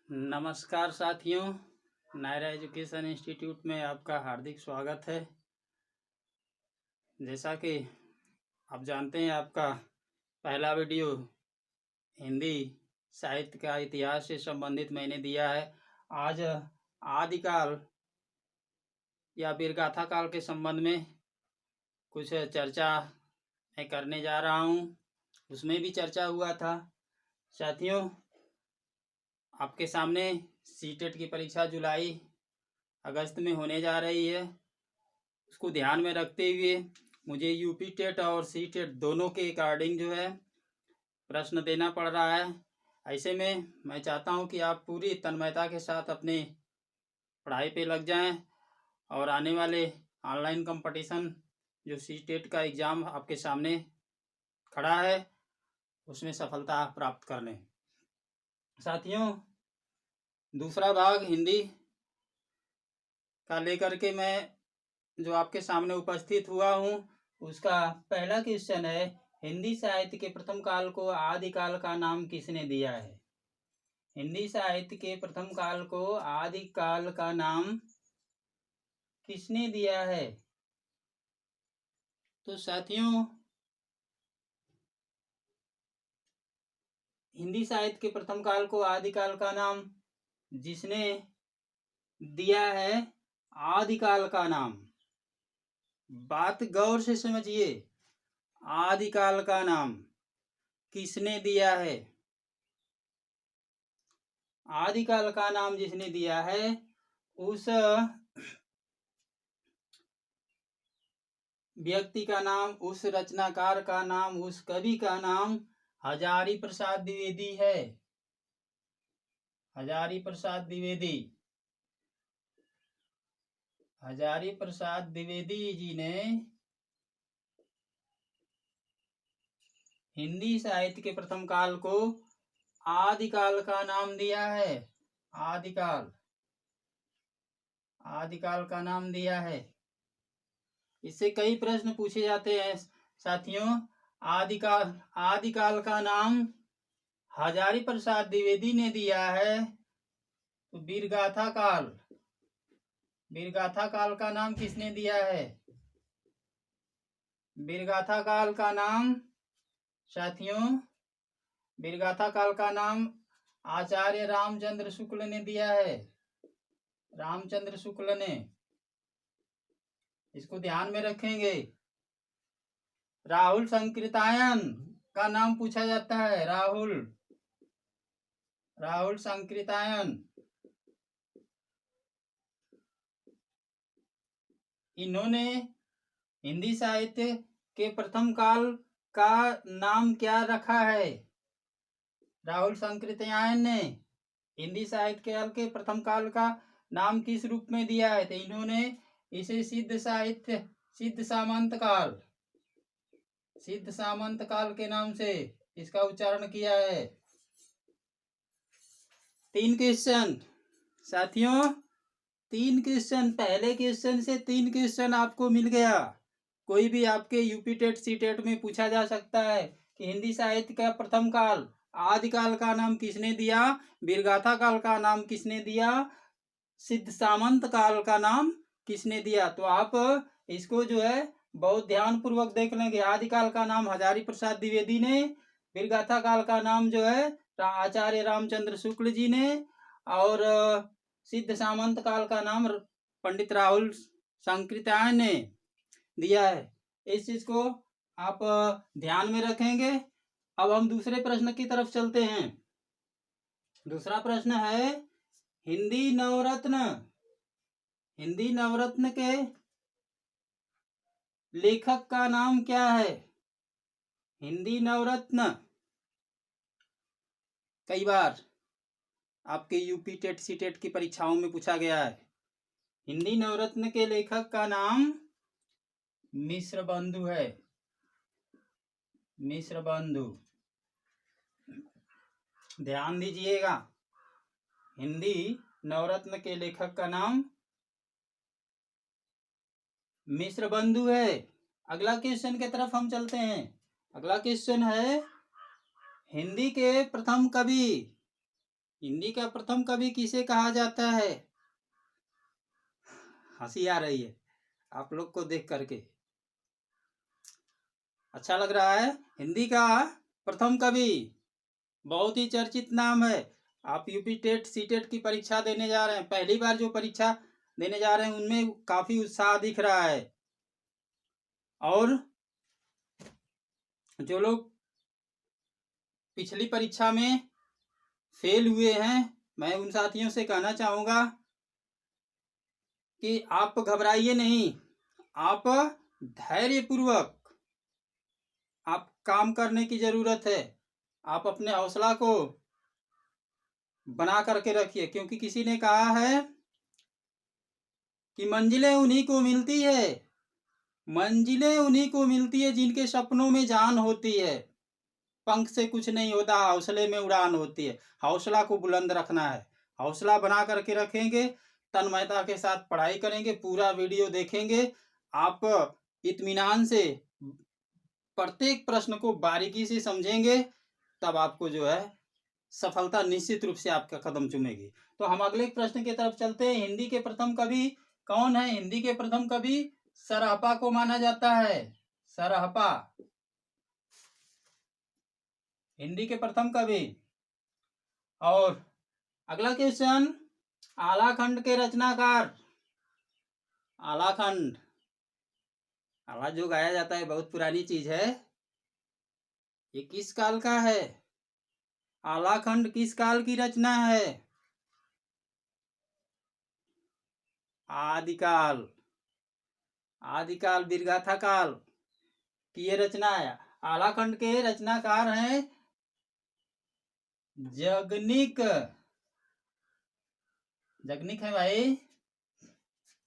नमस्कार साथियों, Naira education institute में आपका हार्दिक स्वागत है। जैसा कि आप जानते हैं, आपका पहला वीडियो हिंदी साहित्य का इतिहास से संबंधित मैंने दिया है। आज आदिकाल या वीरगाथा काल के संबंध में कुछ चर्चा मैं करने जा रहा हूँ। उसमें भी चर्चा हुआ था। साथियों, आपके सामने सीटेट की परीक्षा जुलाई अगस्त में होने जा रही है। उसको ध्यान में रखते हुए मुझे यूपी टेट और सी टेट दोनों के अकॉर्डिंग जो है प्रश्न देना पड़ रहा है। ऐसे में मैं चाहता हूं कि आप पूरी तन्मयता के साथ अपने पढ़ाई पे लग जाएं और आने वाले ऑनलाइन कंपटीशन जो सी टेट का एग्ज़ाम आपके सामने खड़ा है उसमें सफलता प्राप्त कर लें। साथियों, दूसरा भाग हिंदी का लेकर के मैं जो आपके सामने उपस्थित हुआ हूँ, उसका पहला क्वेश्चन है, हिंदी साहित्य के प्रथम काल को आदिकाल का नाम किसने दिया है? हिंदी साहित्य के प्रथम काल को आदिकाल का नाम किसने दिया है? तो साथियों, हिंदी साहित्य के प्रथम काल को आदिकाल का नाम जिसने दिया है, आदिकाल का नाम, बात गौर से समझिए, आदिकाल का नाम किसने दिया है? आदिकाल का नाम जिसने दिया है उस व्यक्ति का नाम, उस रचनाकार का नाम, उस कवि का नाम हजारी प्रसाद द्विवेदी है। हजारी प्रसाद द्विवेदी। हजारी प्रसाद द्विवेदी जी ने हिंदी साहित्य के प्रथम काल को आदिकाल का नाम दिया है। आदिकाल, आदिकाल का नाम दिया है। इससे कई प्रश्न पूछे जाते हैं साथियों। आदिकाल का नाम हजारी प्रसाद द्विवेदी ने दिया है, तो वीरगाथा काल, वीरगाथा काल का नाम किसने दिया है? वीरगाथा काल का नाम साथियों, वीरगाथा काल का नाम आचार्य रामचंद्र शुक्ल ने दिया है। रामचंद्र शुक्ल ने, इसको ध्यान में रखेंगे। राहुल संकृतायन का नाम पूछा जाता है। राहुल संकृतायन, इन्होंने हिंदी साहित्य के प्रथम काल का नाम क्या रखा है? राहुल संकृतायन ने हिंदी साहित्य काल के प्रथम काल का नाम किस रूप में दिया है? तो इन्होंने इसे सिद्ध साहित्य, सिद्ध सामंत काल, सिद्ध सामंत काल के नाम से इसका उच्चारण किया है। 3 क्वेश्चन साथियों, 3 क्वेश्चन, पहले क्वेश्चन से 3 क्वेश्चन आपको मिल गया। कोई भी आपके यूपी टेट सी टेट में पूछा जा सकता है कि हिंदी साहित्य का प्रथम काल आदिकाल का नाम किसने दिया, वीरगाथा काल का नाम किसने दिया, सिद्ध सामंत काल का नाम किसने दिया। तो आप इसको जो है बहुत ध्यान पूर्वक देख लेंगे। आदिकाल का नाम हजारी प्रसाद द्विवेदी ने, वीरगाथा काल का नाम जो है आचार्य रामचंद्र शुक्ल जी ने, और सिद्ध सामंत काल का नाम पंडित राहुल संकृतायन ने दिया है। इस चीज को आप ध्यान में रखेंगे। अब हम दूसरे प्रश्न की तरफ चलते हैं। दूसरा प्रश्न है, हिंदी नवरत्न, हिंदी नवरत्न के लेखक का नाम क्या है? हिंदी नवरत्न कई बार आपके यूपी टेट सी टेट की परीक्षाओं में पूछा गया है। हिंदी नवरत्न के लेखक का नाम मिश्र बंधु है। मिश्र बंधु, ध्यान दीजिएगा, हिंदी नवरत्न के लेखक का नाम मिश्र बंधु है। अगला क्वेश्चन की तरफ हम चलते हैं। अगला क्वेश्चन है, हिंदी के प्रथम कवि, हिंदी का प्रथम कवि किसे कहा जाता है? हंसी आ रही है आप लोग को देख करके, अच्छा लग रहा है। हिंदी का प्रथम कवि बहुत ही चर्चित नाम है। आप यूपी टेट सीटेट की परीक्षा देने जा रहे हैं, पहली बार जो परीक्षा देने जा रहे हैं, उनमें काफी उत्साह दिख रहा है। और जो लोग पिछली परीक्षा में फेल हुए हैं, मैं उन साथियों से कहना चाहूंगा कि आप घबराइए नहीं, आप धैर्यपूर्वक आप काम करने की जरूरत है। आप अपने हौसला को बना करके रखिए, क्योंकि किसी ने कहा है कि मंजिलें उन्हीं को मिलती है, मंजिलें उन्हीं को मिलती है जिनके सपनों में जान होती है। पंख से कुछ नहीं होता, हौसले में उड़ान होती है। हौसला को बुलंद रखना है, हौसला बना करके रखेंगे, तन्मयता के साथ पढ़ाई करेंगे, पूरा वीडियो देखेंगे, आप इत्मीनान से प्रत्येक प्रश्न को बारीकी से समझेंगे, तब आपको जो है सफलता निश्चित रूप से आपका कदम चूमेगी। तो हम अगले प्रश्न की तरफ चलते हैं। हिंदी के प्रथम कवि कौन है? हिंदी के प्रथम कवि सरहपा को माना जाता है। सरहपा हिंदी के प्रथम कवि। और अगला क्वेश्चन, आलाखंड के रचनाकार। आलाखंड, आला जो गाया जाता है बहुत पुरानी चीज है, ये किस काल का है? आलाखंड किस काल की रचना है? आदिकाल, आदिकाल बीरगाथा काल की ये रचना है। आलाखंड के रचनाकार हैं जगनिक। जगनिक है भाई,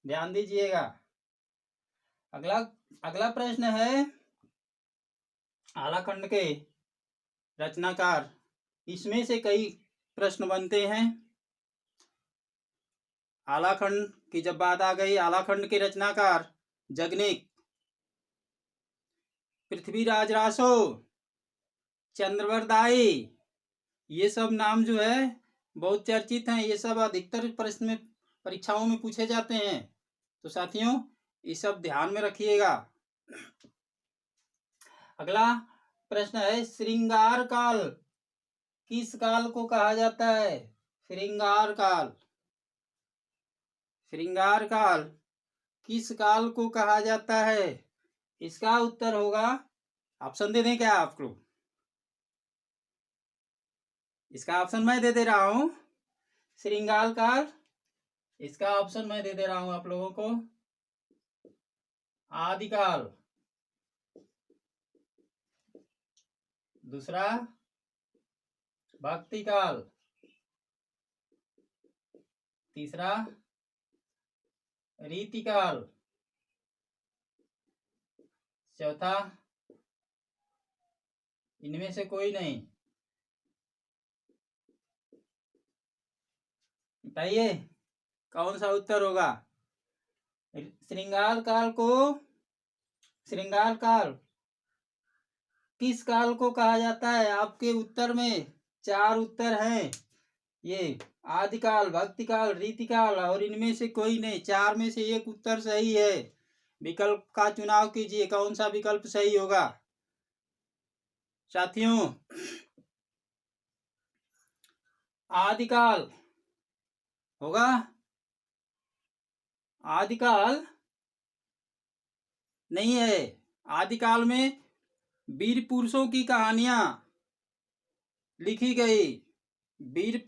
ध्यान दीजिएगा। अगला अगला प्रश्न है, आलाखंड के रचनाकार, इसमें से कई प्रश्न बनते हैं। आलाखंड की जब बात आ गई, आलाखंड के रचनाकार जगनिक, पृथ्वीराज रासो, चंद्रवरदाई, ये सब नाम जो है बहुत चर्चित हैं। ये सब अधिकतर प्रश्न में परीक्षाओं में पूछे जाते हैं, तो साथियों ये सब ध्यान में रखिएगा। अगला प्रश्न है, श्रृंगार काल किस काल को कहा जाता है? श्रृंगार काल, श्रृंगार काल किस काल को कहा जाता है? इसका उत्तर होगा, ऑप्शन दे दें क्या आपको? इसका ऑप्शन मैं दे दे रहा हूं, श्रृंगार काल, इसका ऑप्शन मैं दे दे रहा हूं आप लोगों को, आदिकाल, दूसरा भक्ति काल, तीसरा रीतिकाल, चौथा इनमें से कोई नहीं। बताइए कौन सा उत्तर होगा? श्रृंगार काल को, श्रृंगार काल किस काल को कहा जाता है? आपके उत्तर में 4 उत्तर हैं, ये आदिकाल, भक्तिकाल, रीतिकाल और इनमें से कोई नहीं। 4 में से एक उत्तर सही है। विकल्प का चुनाव कीजिए, कौन सा विकल्प सही होगा साथियों? आदिकाल होगा। आदिकाल नहीं है। आदिकाल में वीर पुरुषों की कहानियां लिखी गई, वीर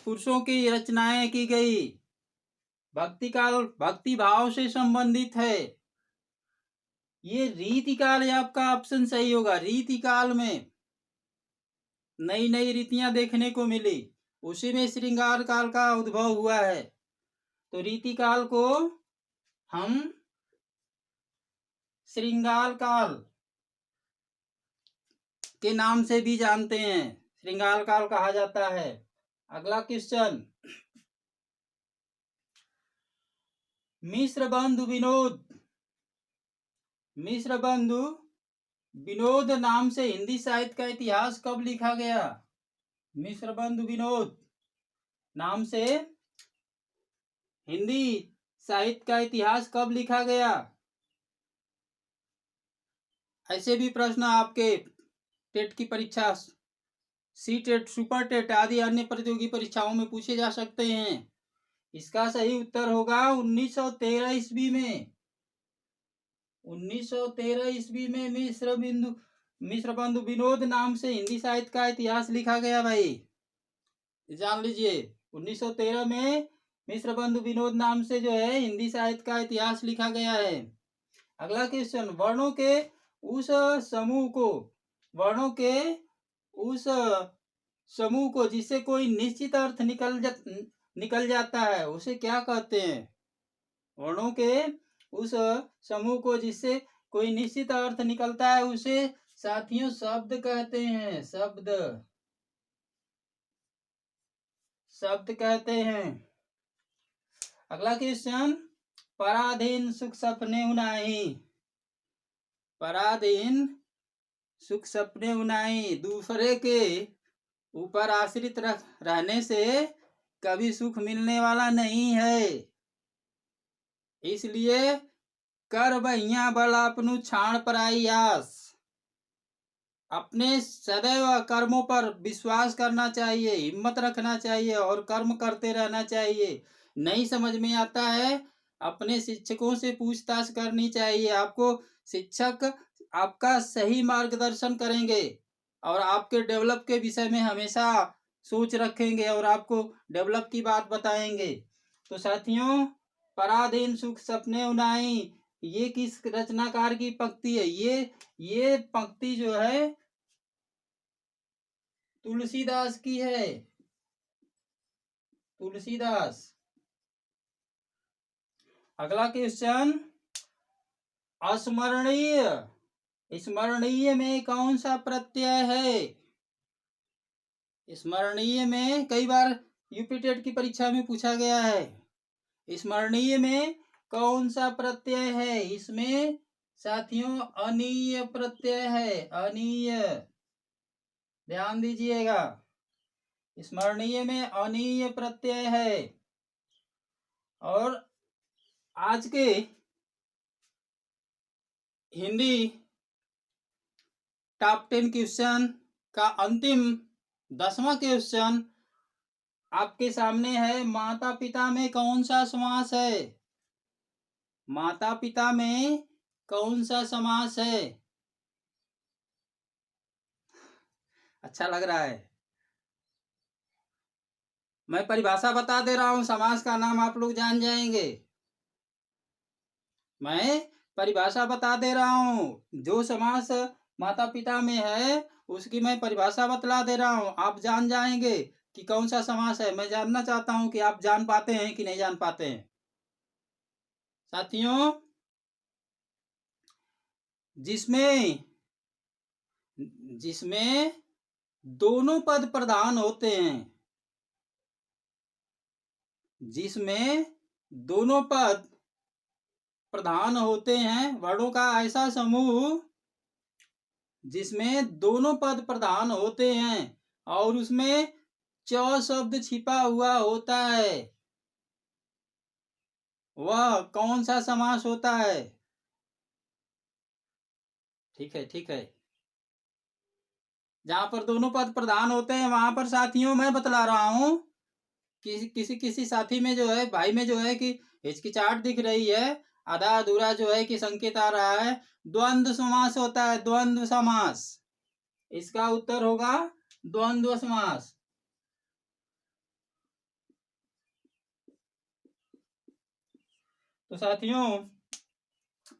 पुरुषों की रचनाएं की गई। भक्तिकाल भक्ति भाव से संबंधित है। ये रीतिकाल है, आपका ऑप्शन सही होगा। रीतिकाल में नई नई रीतियां देखने को मिली, उसी में श्रृंगार काल का उद्भव हुआ है। तो रीतिकाल को हम श्रृंगार काल के नाम से भी जानते हैं, श्रृंगार काल कहा जाता है। अगला क्वेश्चन, मिश्र बंधु विनोद, मिश्र बंधु विनोद नाम से हिंदी साहित्य का इतिहास कब लिखा गया? मिश्र बंधु विनोद नाम से हिंदी साहित्य का इतिहास कब लिखा गया? ऐसे भी प्रश्न आपके टेट की परीक्षा, सी टेट, सुपर टेट आदि अन्य प्रतियोगी परीक्षाओं में पूछे जा सकते हैं। इसका सही उत्तर होगा 1913 ईस्वी में। 1913 ईस्वी में मिश्र बंधु विनोद नाम से हिंदी साहित्य का इतिहास लिखा गया भाई, जान लीजिए। 1913 में मिश्र बंधु विनोद नाम से जो है हिंदी साहित्य का इतिहास लिखा गया है। अगला क्वेश्चन, वर्णों के उस समूह को, वर्णों के उस समूह को जिससे कोई निश्चित अर्थ निकल जाता है उसे क्या कहते हैं? वर्णों के उस समूह को जिससे कोई निश्चित अर्थ निकलता है उसे साथियों शब्द कहते हैं। शब्द कहते हैं। अगला क्वेश्चन, पराधीन सुख सपने उनाही, पराधीन सुख सपने उनाही, दूसरे के ऊपर आश्रित रहने से कभी सुख मिलने वाला नहीं है, इसलिए कर बहिया बल अपनु छाण पराई आस। अपने सदैव कर्मों पर विश्वास करना चाहिए, हिम्मत रखना चाहिए और कर्म करते रहना चाहिए। नहीं समझ में आता है अपने शिक्षकों से पूछताछ करनी चाहिए। आपको शिक्षक आपका सही मार्गदर्शन करेंगे और आपके डेवलप के विषय में हमेशा सोच रखेंगे और आपको डेवलप की बात बताएंगे। तो साथियों, पराधीन सुख सपने उनाई, ये किस रचनाकार की पंक्ति है? ये पंक्ति जो है तुलसीदास की है, तुलसीदास। अगला क्वेश्चन, अस्मरणीय, स्मरणीय में कौन सा प्रत्यय है? स्मरणीय में कई बार यूपी टेट की परीक्षा में पूछा गया है। स्मरणीय में कौन सा प्रत्यय है? इसमें साथियों अनीय प्रत्यय है, अनीय, ध्यान दीजिएगा। स्मरणीय में अनीय प्रत्यय है। और आज के हिंदी टॉप 10 क्वेश्चन का अंतिम 10वां क्वेश्चन आपके सामने है। माता पिता में कौन सा समास है? माता पिता में कौन सा समास है? अच्छा लग रहा है। मैं परिभाषा बता दे रहा हूं, समास का नाम आप लोग जान जाएंगे। मैं परिभाषा बता दे रहा हूं, जो समास माता पिता में है उसकी मैं परिभाषा बतला दे रहा हूं, आप जान जाएंगे कि कौन सा समास है। मैं जानना चाहता हूं कि आप जान पाते हैं कि नहीं जान पाते हैं। साथियों, जिसमें दोनों पद प्रधान होते हैं, जिसमें दोनों पद प्रधान होते हैं, वर्णों का ऐसा समूह जिसमें दोनों पद प्रधान होते हैं और उसमें च शब्द छिपा हुआ होता है, वह कौन सा समास होता है? ठीक है, ठीक है। जहां पर दोनों पद प्रधान होते हैं वहां पर साथियों मैं बतला रहा हूं कि किसी साथी में जो है, भाई में जो है कि हिचकिचाहट दिख रही है, आधा अधूरा जो है कि संकेत आ रहा है, द्वंद्व समास होता है, द्वंद्व समास। इसका उत्तर होगा द्वंद्व समास। तो साथियों,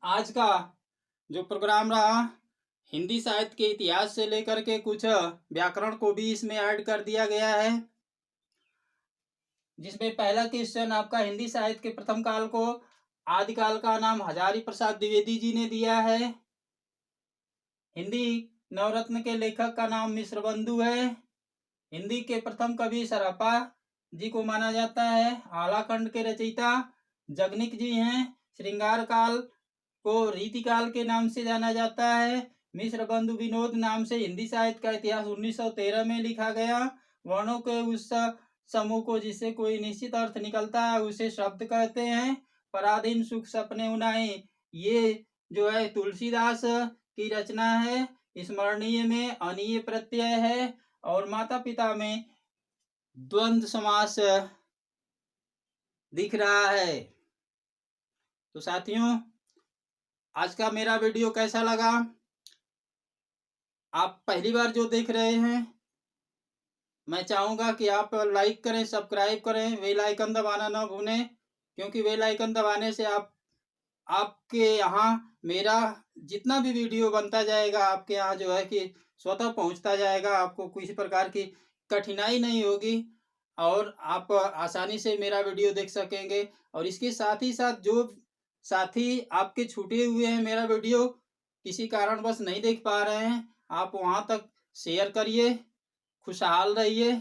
आज का जो प्रोग्राम रहा, हिंदी साहित्य के इतिहास से लेकर के कुछ व्याकरण को भी इसमें ऐड कर दिया गया है, जिसमें पहला क्वेश्चन आपका हिंदी साहित्य के प्रथम काल को आदिकाल का नाम हजारी प्रसाद द्विवेदी जी ने दिया है। हिंदी नवरत्न के लेखक का नाम मिश्र बंधु है। हिंदी के प्रथम कवि सरहप्पा जी को माना जाता है। आलाखंड के रचयिता जगनिक जी हैं। श्रृंगार काल को रीतिकाल के नाम से जाना जाता है। मिश्र बंधु विनोद नाम से हिंदी साहित्य का इतिहास 1913 में लिखा गया। वर्णों के उस समूह को जिससे कोई निश्चित अर्थ निकलता है उसे शब्द कहते हैं। पराधीन सुख सपने उनाए, ये जो है तुलसीदास की रचना है। स्मरणीय में अनीय प्रत्यय है और माता पिता में द्वंद्व समास दिख रहा है। तो साथियों, आज का मेरा वीडियो कैसा लगा? आप पहली बार जो देख रहे हैं, मैं चाहूँगा कि आप लाइक करें, सब्सक्राइब करें, बेल आइकन दबाना ना भूलें, क्योंकि बेल आइकन दबाने से आपके यहाँ मेरा जितना भी वीडियो बनता जाएगा आपके यहाँ जो है कि स्वतः पहुँचता जाएगा। आपको किसी प्रकार की कठिनाई नहीं होगी और आप आसानी से मेरा वीडियो देख सकेंगे। और इसके साथ ही साथ जो साथी आपके छूटे हुए हैं, मेरा वीडियो किसी कारणवश नहीं देख पा रहे हैं, आप वहाँ तक शेयर करिए। खुशहाल रहिए।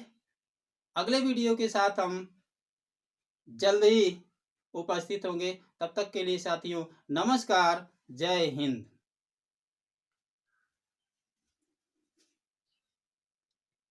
अगले वीडियो के साथ हम जल्द ही उपस्थित होंगे। तब तक के लिए साथियों, नमस्कार, जय हिंद।